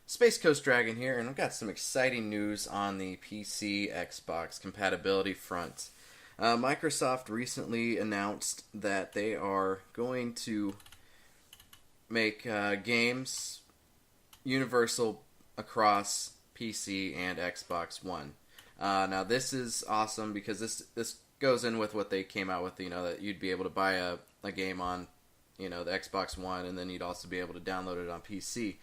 SpaceCoastDragon here, and I've got some exciting news on the PC Xbox compatibility front. Microsoft recently announced that they are going to make games universal across PC and Xbox One. Now this is awesome because this goes in with what they came out with. That you'd be able to buy a game on the Xbox One, and then you'd also be able to download it on PC.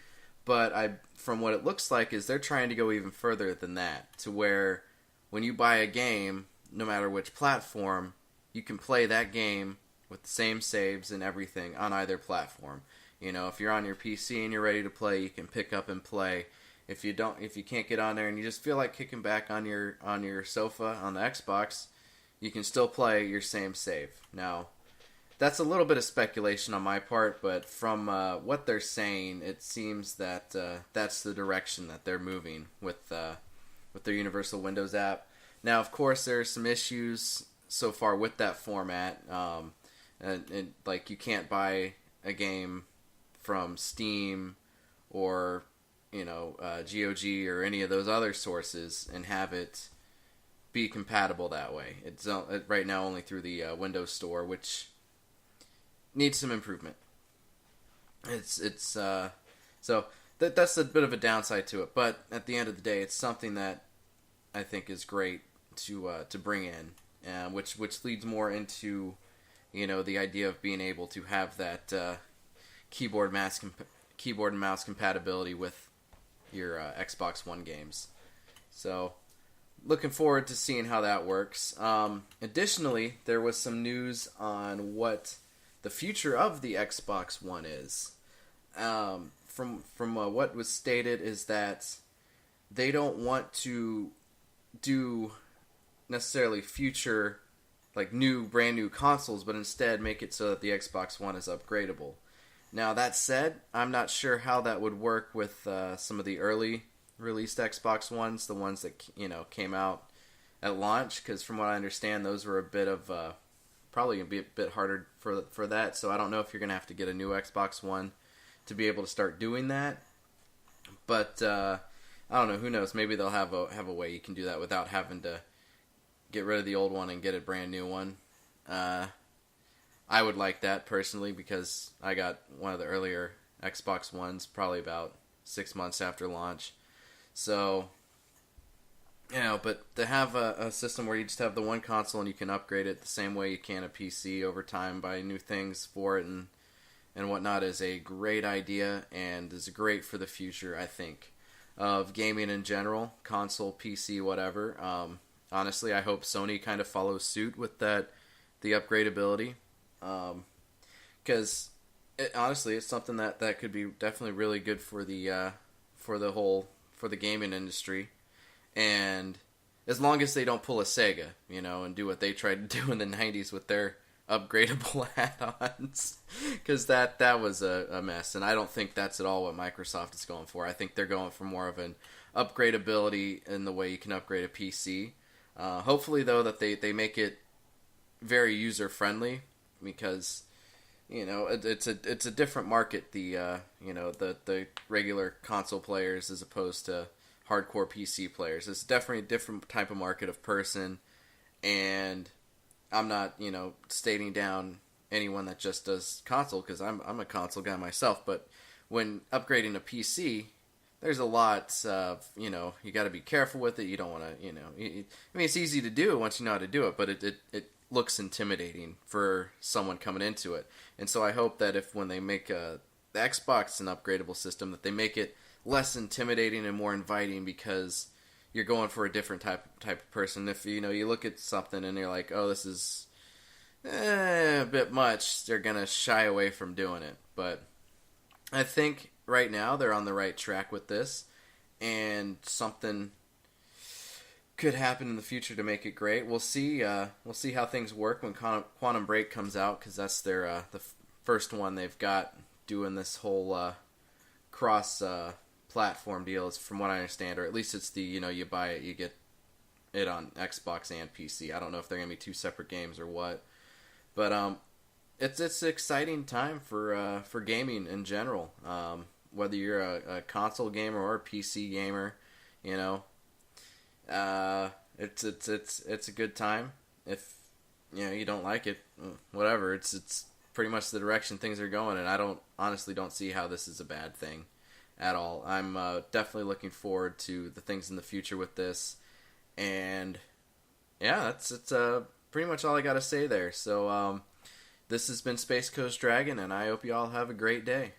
But from what it looks like, is they're trying to go even further than that, to where when you buy a game, no matter which platform, you can play that game with the same saves and everything on either platform. If you're on your PC and you're ready to play, you can pick up and play. If you can't get on there and you just feel like kicking back on your sofa on the Xbox, you can still play your same save. Now, that's a little bit of speculation on my part, but from what they're saying, it seems that that's the direction that they're moving with their Universal Windows app. Now, of course, there are some issues so far with that format, and like you can't buy a game from Steam or GOG or any of those other sources and have it be compatible that way. It's right now only through the Windows Store, which needs some improvement. So that's a bit of a downside to it, but at the end of the day, it's something that I think is great to bring in, which leads more into the idea of being able to have that keyboard and mouse compatibility with your Xbox One games. So looking forward to seeing how that works. Additionally, there was some news on what the future of the Xbox One is. From what was stated is that they don't want to do necessarily future brand new consoles, but instead make it so that the Xbox One is upgradable. Now that said, I'm not sure how that would work with some of the early released Xbox Ones, the ones that came out at launch, because from what I understand, those were a bit of probably going to be a bit harder for that, so I don't know if you're going to have to get a new Xbox One to be able to start doing that. But I don't know, who knows, maybe they'll have a way you can do that without having to get rid of the old one and get a brand new one. I would like that personally, because I got one of the earlier Xbox Ones probably about 6 months after launch. So but to have a system where you just have the one console and you can upgrade it the same way you can a PC over time, buy new things for it and whatnot, is a great idea and is great for the future, I think, of gaming in general, console, PC, whatever. Honestly, I hope Sony kind of follows suit with the upgradability, because honestly, it's something that could be definitely really good for the gaming industry. And as long as they don't pull a Sega, and do what they tried to do in the 90s with their upgradable add-ons, because that was a mess, and I don't think that's at all what Microsoft is going for. I think they're going for more of an upgradability in the way you can upgrade a PC. Hopefully, though, that they make it very user-friendly, because it's a different market, the regular console players as opposed to hardcore PC players. It's definitely a different type of market of person, and I'm not, stating down anyone that just does console, because I'm a console guy myself, but when upgrading a PC, there's a lot of, you got to be careful with it. You don't want to, it's easy to do once you know how to do it, but it looks intimidating for someone coming into it. And so I hope that when they make the Xbox an upgradable system, that they make it less intimidating and more inviting, because you're going for a different type of person. If you look at something and you're like, oh, this is a bit much, they're gonna shy away from doing it. But I think right now they're on the right track with this, and something could happen in the future to make it great. We'll see how things work when Quantum Break comes out, because that's their the first one they've got doing this whole cross platform deal, is from what I understand, or at least it's the you buy it, you get it on Xbox and PC. I don't know if they're gonna be two separate games or what, but it's an exciting time for gaming in general. whether you're a console gamer or a PC gamer, you know, it's a good time. If you know you don't like it, whatever. It's pretty much the direction things are going, and I honestly don't see how this is a bad thing at all. I'm definitely looking forward to the things in the future with this, and yeah, it's pretty much all I got to say there. So this has been Space Coast Dragon, and I hope you all have a great day.